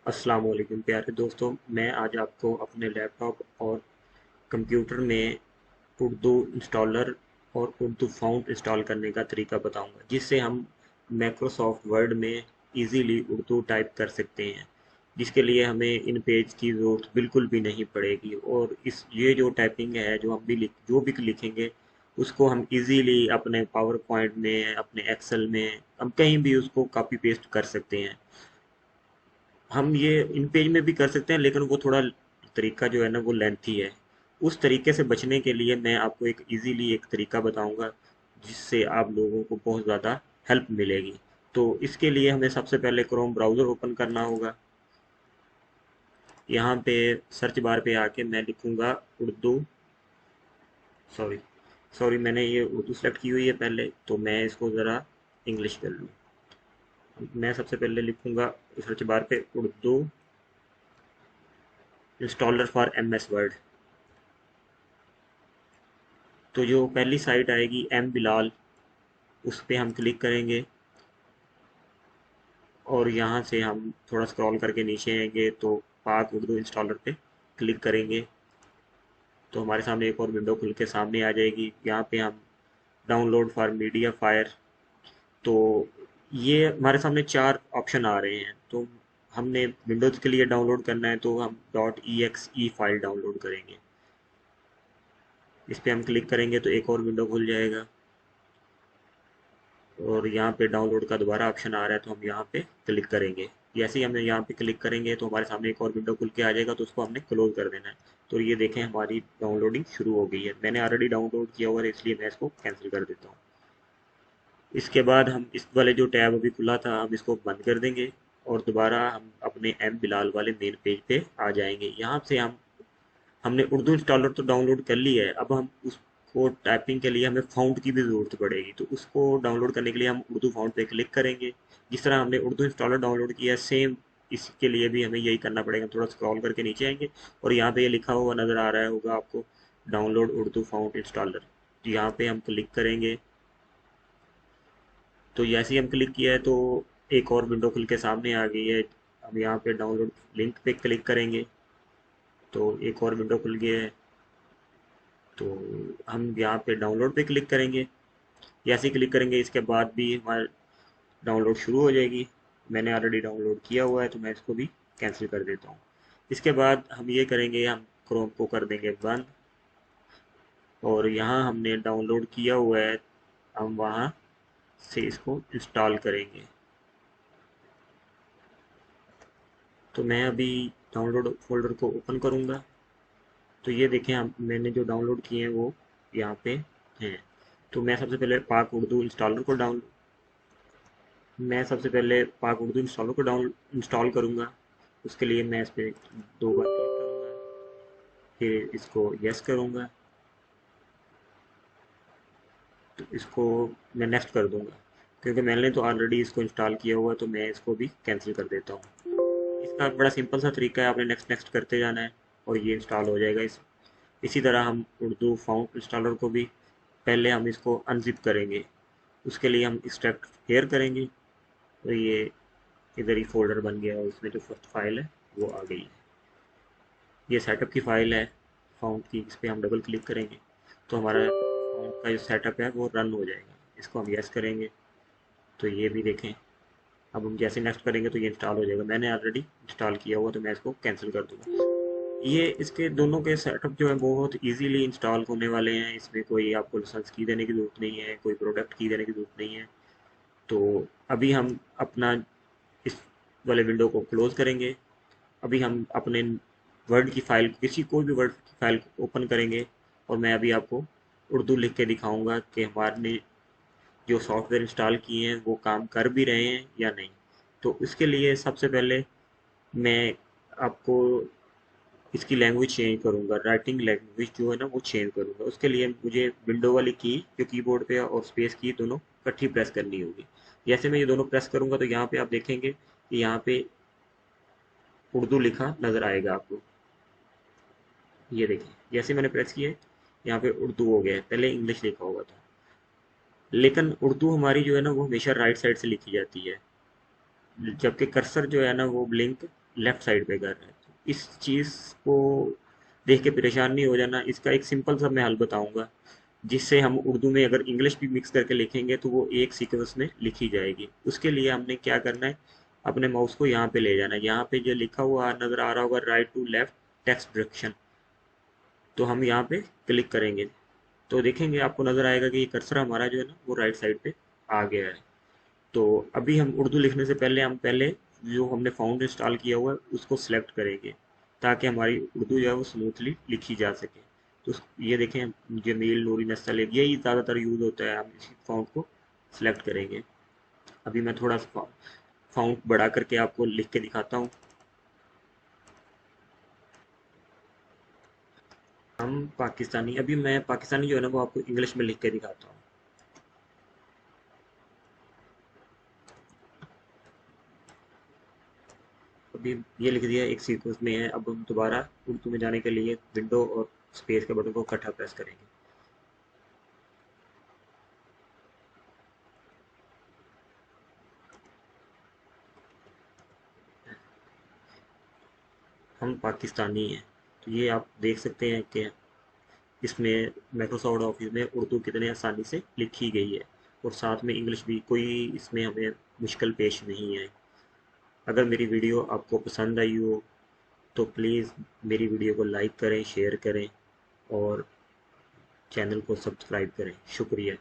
अस्सलाम वालेकुम प्यारे दोस्तों, मैं आज आपको अपने लैपटॉप और कंप्यूटर में उर्दू इंस्टॉलर और उर्दू फ़ॉन्ट इंस्टॉल करने का तरीका बताऊंगा, जिससे हम माइक्रोसॉफ्ट वर्ड में इजीली उर्दू टाइप कर सकते हैं, जिसके लिए हमें इन पेज की ज़रूरत बिल्कुल भी नहीं पड़ेगी। और इस ये जो टाइपिंग है, जो भी लिखेंगे उसको हम इजीली अपने पावर पॉइंट में, अपने एक्सेल में, हम कहीं भी उसको कॉपी पेस्ट कर सकते हैं। हम ये इन पेज में भी कर सकते हैं, लेकिन वो थोड़ा तरीका जो है ना वो लेंथी है। उस तरीके से बचने के लिए मैं आपको एक इजीली एक तरीका बताऊंगा, जिससे आप लोगों को बहुत ज़्यादा हेल्प मिलेगी। तो इसके लिए हमें सबसे पहले क्रोम ब्राउज़र ओपन करना होगा। यहाँ पे सर्च बार पे आके मैं लिखूंगा उर्दू। सॉरी सॉरी, मैंने ये उर्दू सेलेक्ट की हुई है पहले, तो मैं इसको ज़रा इंग्लिश कर लूँ। मैं सबसे पहले लिखूंगा सर्च बार पे Urdu installer for MS word. तो जो पहली साइट आएगी एम बिलाल, उस पर हम क्लिक करेंगे और यहाँ से हम थोड़ा स्क्रॉल करके नीचे आएंगे तो पाक उर्दू इंस्टॉलर पे क्लिक करेंगे। तो हमारे सामने एक और विंडो खुल के सामने आ जाएगी। यहाँ पे हम डाउनलोड फॉर मीडिया फायर, तो ये हमारे सामने चार ऑप्शन आ रहे हैं। तो हमने विंडोज़ के लिए डाउनलोड करना है, तो हम .exe फाइल डाउनलोड करेंगे। इस पर हम क्लिक करेंगे तो एक और विंडो खुल जाएगा और यहाँ पे डाउनलोड का दोबारा ऑप्शन आ रहा है, तो हम यहाँ पे क्लिक करेंगे। जैसे ही हम यहाँ पे क्लिक करेंगे तो हमारे सामने एक और विंडो खुल के आ जाएगा, तो उसको हमने क्लोज कर देना है। तो ये देखें, हमारी डाउनलोडिंग शुरू हो गई है। मैंने ऑलरेडी डाउनलोड किया हुआ है, इसलिए मैं इसको कैंसिल कर देता हूँ। इसके बाद हम इस वाले जो टैब अभी खुला था, हम इसको बंद कर देंगे और दोबारा हम अपने एम बिलाल वाले मेन पेज पे आ जाएंगे। यहाँ से हमने उर्दू इंस्टॉलर तो डाउनलोड कर ली है। अब हम उसको टाइपिंग के लिए हमें फ़ॉन्ट की भी ज़रूरत पड़ेगी, तो उसको डाउनलोड करने के लिए हम उर्दू फ़ॉन्ट पे क्लिक करेंगे। जिस तरह हमने उर्दू इंस्टॉलर डाउनलोड किया है, सेम इसके लिए भी हमें यही करना पड़ेगा। थोड़ा स्क्रॉल करके नीचे आएंगे और यहाँ पे ये लिखा हुआ नज़र आ रहा होगा आपको, डाउनलोड उर्दू फ़ॉन्ट इंस्टॉलर। तो यहाँ पे हम क्लिक करेंगे। तो जैसे ही हम क्लिक किया है तो एक और विंडो खुल के सामने आ गई है। अब यहाँ पे डाउनलोड लिंक पे क्लिक करेंगे तो एक और विंडो खुल गया है। तो हम यहाँ पे डाउनलोड पे क्लिक करेंगे। जैसे ही क्लिक करेंगे, इसके बाद भी हमारा डाउनलोड शुरू हो जाएगी। मैंने ऑलरेडी डाउनलोड किया हुआ है, तो मैं इसको भी कैंसिल कर देता हूँ। इसके बाद हम ये करेंगे, हम क्रोम को कर देंगे बंद और यहाँ हमने डाउनलोड किया हुआ है, हम वहाँ से इसको इंस्टॉल करेंगे। तो मैं अभी डाउनलोड फोल्डर को ओपन करूँगा। तो ये देखें, हम मैंने जो डाउनलोड किए हैं वो यहाँ पे हैं। तो मैं सबसे पहले पाक उर्दू इंस्टॉलर को डाउन इंस्टॉल करूँगा। उसके लिए मैं इस पर दो बार क्लिक करूँगा, फिर इसको यस करूँगा, तो इसको मैं नेक्स्ट कर दूँगा। क्योंकि मैंने तो ऑलरेडी इसको इंस्टॉल किया हुआ है, तो मैं इसको भी कैंसिल कर देता हूँ। इसका बड़ा सिंपल सा तरीका है, आपने नेक्स्ट नेक्स्ट करते जाना है और ये इंस्टॉल हो जाएगा। इसी तरह हम उर्दू फाउंट इंस्टॉलर को भी पहले हम इसको अनजिप करेंगे। उसके लिए हम एक्सट्रैक्ट हेयर करेंगे, तो ये इधर ही फोल्डर बन गया और इसमें जो फर्स्ट फाइल है वो आ गई है। ये सेटअप की फ़ाइल है फाउंड की, इस पर हम डबल क्लिक करेंगे तो हमारा फाउंड का जो सेटअप है वो रन हो जाएगा। इसको हम यस करेंगे तो ये भी देखें, अब हम जैसे नेक्स्ट करेंगे तो ये इंस्टॉल हो जाएगा। मैंने ऑलरेडी इंस्टॉल किया हुआ, तो मैं इसको कैंसिल कर दूँगा। ये इसके दोनों के सेटअप जो है बहुत इजीली इंस्टॉल होने वाले हैं। इसमें कोई आपको लाइसेंस की देने की ज़रूरत नहीं है, कोई प्रोडक्ट की देने की ज़रूरत नहीं है। तो अभी हम अपना इस वाले विंडो को क्लोज़ करेंगे। अभी हम अपने वर्ड की फ़ाइल, किसी कोई भी वर्ड की फ़ाइल को ओपन करेंगे और मैं अभी आपको उर्दू लिख के दिखाऊंगा कि हमारे जो सॉफ्टवेयर इंस्टॉल किए हैं वो काम कर भी रहे हैं या नहीं। तो इसके लिए सबसे पहले मैं आपको इसकी लैंग्वेज चेंज करूंगा, राइटिंग लैंग्वेज जो है ना वो चेंज करूंगा। उसके लिए मुझे विंडो वाली की जो कीबोर्ड पे है और स्पेस की दोनों इकट्ठी प्रेस करनी होगी। जैसे मैं ये दोनों प्रेस करूंगा तो यहाँ पे आप देखेंगे कि यहाँ पे उर्दू लिखा नज़र आएगा आपको। ये देखिए, जैसे मैंने प्रेस किया है यहाँ पे उर्दू हो गया है, पहले इंग्लिश लिखा हुआ था। लेकिन उर्दू हमारी जो है ना वो हमेशा राइट साइड से लिखी जाती है, जबकि कर्सर जो है ना वो ब्लिंक लेफ्ट साइड पे कर रहा है। तो इस चीज़ को देख के परेशान नहीं हो जाना, इसका एक सिंपल सा मैं हल बताऊंगा, जिससे हम उर्दू में अगर इंग्लिश भी मिक्स करके लिखेंगे तो वो एक सीक्वेंस में लिखी जाएगी। उसके लिए हमने क्या करना है, अपने माउस को यहाँ पे ले जाना है। यहाँ पे जो लिखा हुआ नज़र आ रहा होगा right to left text direction, तो हम यहाँ पे क्लिक करेंगे तो देखेंगे आपको नज़र आएगा कि ये कर्सर हमारा जो है ना वो राइट साइड पे आ गया है। तो अभी हम उर्दू लिखने से पहले हम पहले जो हमने फाउंड इंस्टॉल किया हुआ है उसको सिलेक्ट करेंगे, ताकि हमारी उर्दू जो है वो स्मूथली लिखी जा सके। तो ये देखें, जमील, नूरी, नस्तलीब, यही ज़्यादातर यूज़ होता है। हम इसी फाउंड को सिलेक्ट करेंगे। अभी मैं थोड़ा सा फाउंड बढ़ा करके आपको लिख के दिखाता हूँ। हम पाकिस्तानी, अभी मैं पाकिस्तानी जो है ना वो आपको इंग्लिश में लिख के दिखाता हूँ। अभी ये लिख दिया, एक सीक्वेंस में है। अब हम दोबारा उर्दू में जाने के लिए विंडो और स्पेस के बटन को इकट्ठा प्रेस करेंगे। हम पाकिस्तानी हैं, तो ये आप देख सकते हैं कि इसमें माइक्रोसॉफ्ट ऑफिस में उर्दू कितने आसानी से लिखी गई है, और साथ में इंग्लिश भी, कोई इसमें हमें मुश्किल पेश नहीं है। अगर मेरी वीडियो आपको पसंद आई हो तो प्लीज़ मेरी वीडियो को लाइक करें, शेयर करें और चैनल को सब्सक्राइब करें। शुक्रिया।